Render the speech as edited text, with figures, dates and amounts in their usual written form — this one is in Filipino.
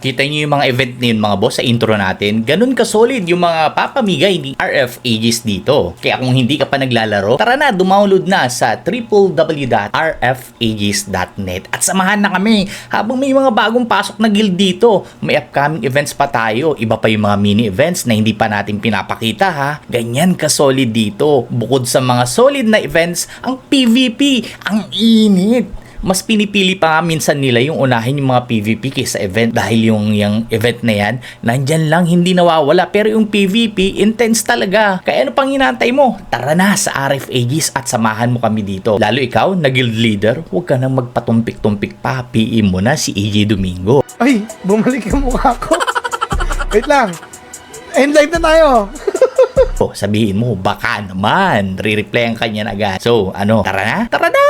Kita niyo yung mga event na yun mga boss sa intro natin. Ganun ka-solid yung mga papamigay ni RF Aegis dito. Kaya kung hindi ka pa naglalaro, tara na, download na sa www.rfaegis.net at samahan na kami habang may mga bagong pasok na guild dito. May upcoming events pa tayo. Iba pa yung mga mini events na hindi pa natin pinapakita ha. Ganyan ka-solid dito. Bukod sa mga solid na events, ang PvP, ang init. Mas pinipili pa nga minsan nila yung unahin yung mga PvP kaysa event dahil yung event na yan, nandyan lang, hindi nawawala. Pero yung PvP, intense talaga. Kaya ano pang hinantay mo? Tara na sa RF Aegis at samahan mo kami dito. Lalo ikaw, na guild leader, huwag ka nang magpatumpik-tumpik pa. PM mo na si AJ Domingo. Ay, bumalik yung mukha ko. Wait lang. End live na tayo. O, sabihin mo, baka naman. Re-replyan ka niyan agad. So, ano? Tara na? Tara na!